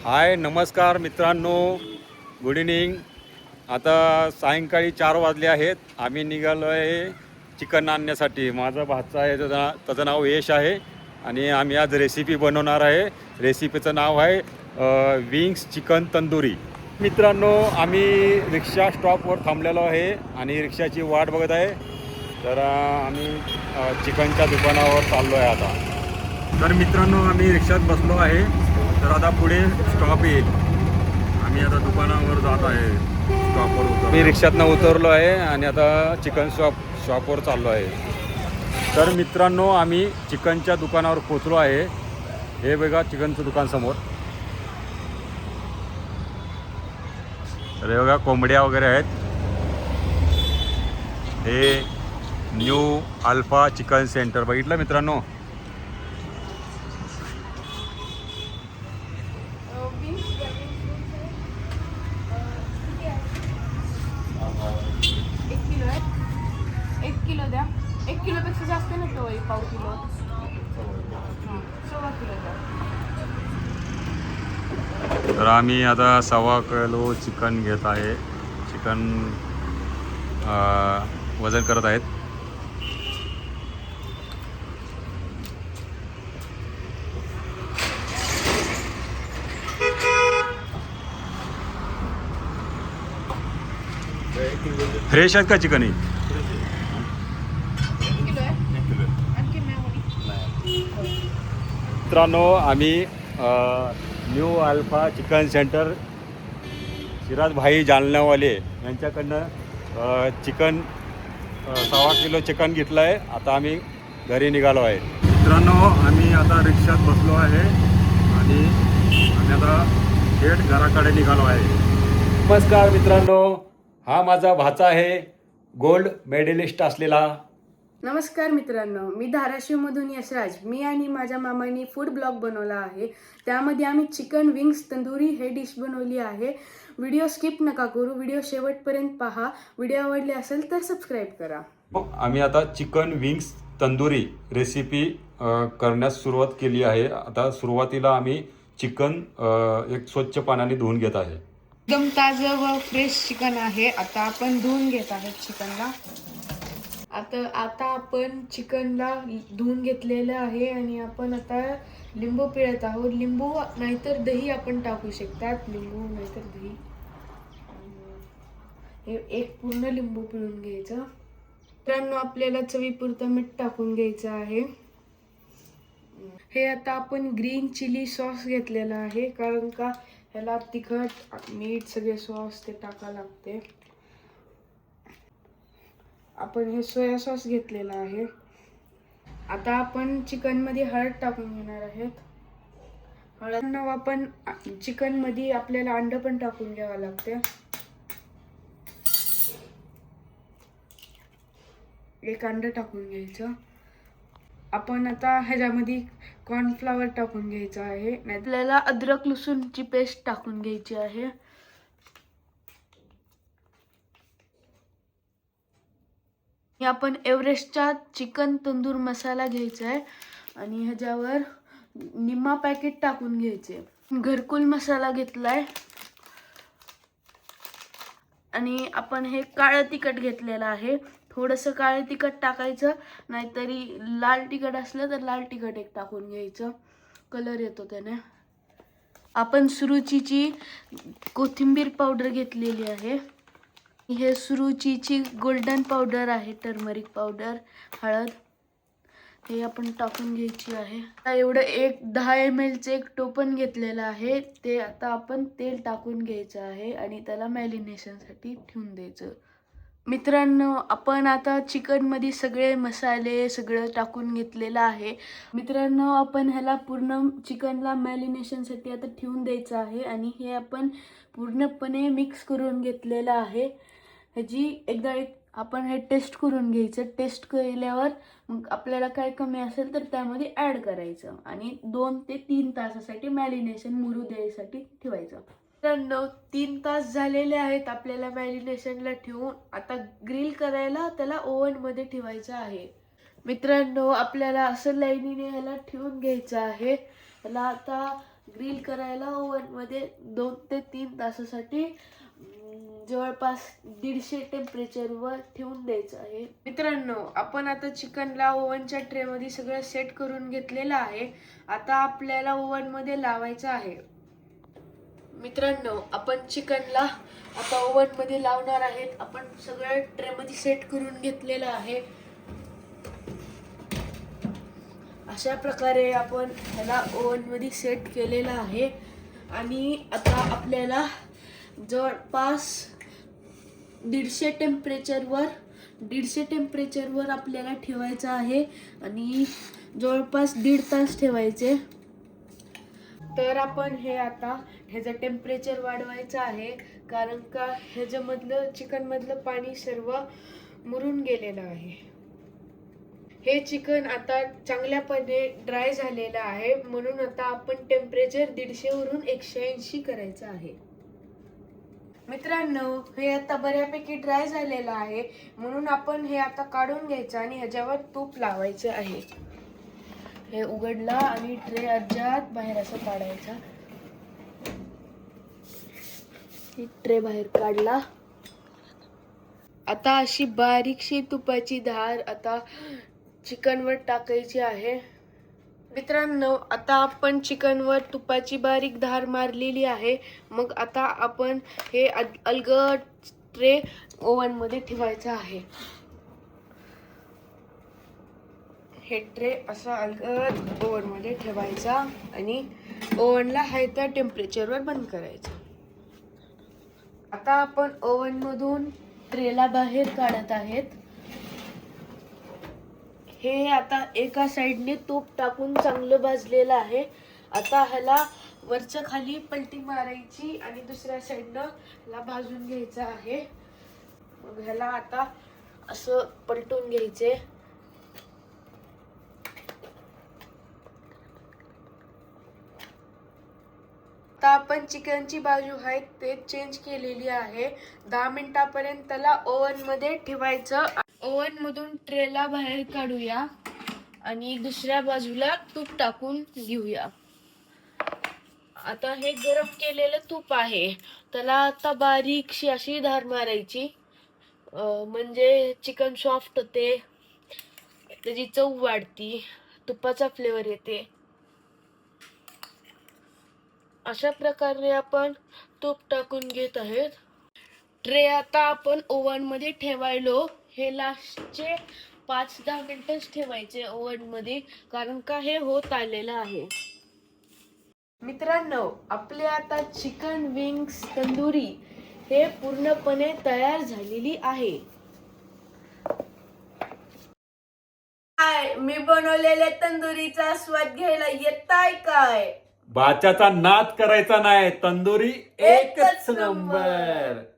हाय नमस्कार मित्रांनो, good evening. आता सायंकाळी 4 वाजले आहेत. आम्ही निघालो आहे चिकन आणण्यासाठी. माझा भाचा आहे, त्याचं नाव यश आहे आणि आम्ही आज रेसिपी बनवणार आहे. रेसिपीचं नाव आहे विंग्स चिकन तंदुरी. मित्रांनो, आम्ही रिक्षा स्टॉपवर थांबलेलो आहे आणि रिक्षाची वाट बघत आहे. तर आम्ही चिकनच्या दुकानावर चाललो आहे आता. तर मित्रांनो, आम्ही रिक्षात बसलो आहे. तर आता पुढे स्टॉप येईल. आम्ही आता दुकानावर जात आहे. स्टॉपवर मी रिक्षातनं उतरलो आहे आणि आता चिकन शॉपवर चाललो आहे. तर मित्रांनो, आम्ही चिकनच्या दुकानावर पोचलो आहे. हे बघा चिकनचं दुकान समोर. तर हे बघा कोंबड्या वगैरे आहेत. हे न्यू अल्फा चिकन सेंटर बघितलं मित्रांनो. किलो द्या. 1 किलोपेक्षा जास्त नको, पाव किलो. सव्वा किलो द्या. तर आम्ही आता 1.25 किलो चिकन घेत आहे. चिकन वजन करत आहेत. फ्रेश आहेत का चिकन? ही मित्रांनो, आम्ही new alpha chicken centre Siraj भाई जालनावाले यांच्याकडनं चिकन 1.25 किलो चिकन घेतलं आहे. आता आम्ही घरी निघालो आहे. मित्रांनो, आम्ही आता रिक्षात बसलो आहे आणि आम्ही आता थेट घराकडे निघालो आहे. नमस्कार मित्रांनो, हा माझा भाचा आहे, गोल्ड मेडलिस्ट असलेला. नमस्कार मित्रांनो, मी धाराशिवमधून यशराज. मी आणि माझ्या मामांनी फूड ब्लॉग बनवला आहे. त्यामध्ये आम्ही चिकन विंग्स तंदुरी हे डिश बनवली आहे. व्हिडिओ स्किप नका करू, व्हिडिओ शेवटपर्यंत पहा. व्हिडिओ आवडले असेल तर सबस्क्राईब करा. आम्ही आता चिकन विंग्स तंदुरी रेसिपी करण्यास सुरुवात केली आहे. आता सुरुवातीला आम्ही चिकन एक स्वच्छ पाण्याने धुवून घेत आहे. एकदम ताजं व फ्रेश चिकन आहे. आता आपण धुवून घेत आहोत चिकनला. आता आपण चिकनला धुवून घेतलेलं आहे आणि आपण आता लिंबू पिळत आहोत. लिंबू नाहीतर दही आपण टाकू शकतात. लिंबू नाहीतर दही. हे एक पूर्ण लिंबू पिळून घ्यायचं. मित्रांनो, आपल्याला चवीपुरतं मीठ टाकून घ्यायचं आहे. हे आता आपण ग्रीन चिली सॉस घेतलेला आहे, कारण का ह्याला तिखट मीठ सगळे सॉस ते टाकावं लागते. आपण हे सोया सॉस घेतलेला आहे. आता आपण चिकनमध्ये हळद टाकून घेणार आहेत. हळद आपण चिकनमध्ये आपल्याला अंड पण टाकून घ्यावं लागते. एक अंड टाकून घ्यायचं. आपण आता ह्याच्यामध्ये कॉर्नफ्लॉवर टाकून घ्यायचं आहे. आपल्याला अद्रक लसूणची पेस्ट टाकून घ्यायची आहे. आपण एव्हरेस्टचा चिकन तंदूर मसाला घ्यायचा आहे आणि ह्याच्यावर निम्मा पॅकेट टाकून घ्यायचे. घरकुल मसाला घेतलाय आणि आपण हे काळं तिखट घेतलेलं आहे. थोडंसं काळं तिखट टाकायचं, नाहीतरी लाल तिखट असलं तर लाल तिखट एक टाकून घ्यायचं, कलर येतो त्याने. आपण सुरुचीची कोथिंबीर पावडर घेतलेली आहे. हे सुरुचीची गोल्डन पावडर आहे, टर्मरिक पावडर, हळद हे आपण टाकून घ्यायची आहे. एवढं 10 ml एक टोपण घेतलेलं आहे. ते आता आपण तेल टाकून घ्यायचं आहे आणि त्याला मॅरिनेशनसाठी ठेवून द्यायचं. मित्रांनो, आपण आता चिकनमध्ये सगळे मसाले सगळं टाकून घेतलेलं आहे. मित्रांनो, आपण ह्याला पूर्ण चिकनला मॅरिनेशनसाठी आता ठेवून द्यायचं आहे आणि हे आपण पूर्णपणे मिक्स करून घेतलेलं आहे. ह्याची एकदा आपण हे टेस्ट करून घ्यायचं. टेस्ट केल्यावर मग आपल्याला काय कमी असेल तर त्यामध्ये ॲड करायचं आणि 2 ते 3 तासासाठी मॅरिनेशन मुरू द्यायसाठी ठेवायचं. मित्रांनो, 3 तास झालेले आहेत आपल्याला मॅरिनेशनला ठेवून. आता ग्रिल करायला त्याला ओव्हनमध्ये ठेवायचं आहे. मित्रांनो, आपल्याला असं लाईनीने ह्याला ठेवून घ्यायचं आहे. ह्याला आता ग्रिल करायला ओव्हनमध्ये 2 ते 3 तासासाठी जवळपास 150 टेम्परेचरवर ठेवून द्यायचं आहे. मित्रांनो, आपण आता चिकनला ओव्हनच्या ट्रेमध्ये सगळं सेट करून घेतलेलं आहे. आता आपल्याला ओव्हनमध्ये लावायचं आहे. मित्रांनो, आपण चिकनला आता ओव्हनमध्ये लावणार आहेत. आपण सगळं ट्रेमध्ये सेट करून घेतलेलं आहे. अशा प्रकारे आपण ह्याला ओव्हनमध्ये सेट केलेलं आहे. आणि आता आपल्याला जवळपास 150 टेम्परेचरवर आपल्याला ठेवायचं आहे आणि जवळपास 1.5 तास ठेवायचे. तर आपण हे आता ह्याचं टेम्परेचर वाढवायचं आहे, कारण का ह्याच्यामधलं चिकनमधलं पाणी सर्व मुरून गेलेलं आहे. हे चिकन आता चांगल्यापणे ड्राय झालेलं आहे, म्हणून आता आपण टेम्परेचर 150 वरून 180 करायचं आहे. मित्रांनो, हे आता बऱ्यापैकी ड्राय झालेलं आहे, म्हणून आपण हे आता काढून घ्यायचं आणि ह्याच्यावर तूप लावायचं आहे. हे उघडला आणि ट्रे अजिबात बाहेर असं काढायचा. ही ट्रे बाहेर काढला. आता अशी बारीकशी तुपाची धार आता चिकनवर टाकायची आहे. मित्रांनो, आता आपण चिकनवर तुपाची बारीक धार मारलेली आहे. मग आता आपण हे अलगद ट्रे ओव्हनमध्ये ठेवायचा आहे. हे ट्रे असा अलगद ओव्हनमध्ये ठेवायचा आणि ओव्हनला हाय त्या टेम्परेचरवर बंद करायचं. आता आपण ओव्हनमधून ट्रेला बाहेर काढत आहेत. हे आता एका साईडने तूप टाकून चांगलं भाजलेलं आहे. आता ह्याला वरच्या खाली पलटी मारायची आणि दुसऱ्या साईडनं ह्याला भाजून घ्यायचं आहे. मग ह्याला आता असं पलटून घ्यायचे. आता आपण चिकनची बाजू आहे ते चेंज केलेली आहे. 10 मिनिटापर्यंत त्याला ओव्हन मध्ये ठेवायचं. ओव्हन मधून ट्रेला बाहेर काढूया आणि दुसऱ्या बाजूला तूप टाकून घेऊया. आता हे गरम केलेलं तूप आहे, त्याला आता बारीकशी अशी धार मारायची, म्हणजे चिकन सॉफ्ट होते, त्याची चव वाढती, तुपाचा फ्लेवर येते. अशा प्रकारे आपण तूप टाकून घेत आहेत. ट्रे आता आपण ओव्हन मध्ये ठेवायलो. हे लास्टचे 5-10 मिनिटच ठेवायचे ओव्हन मध्ये, कारण का हे होत आलेलं आहे. मित्रांनो, आपले आता चिकन विंग्स तंदुरी हे पूर्णपणे तयार झालेली आहे. मी बनवलेल्या तंदुरीचा स्वाद घ्यायला येताय काय? बाच्याचा नाद करायचा नाही, तंदुरी एकच नंबर.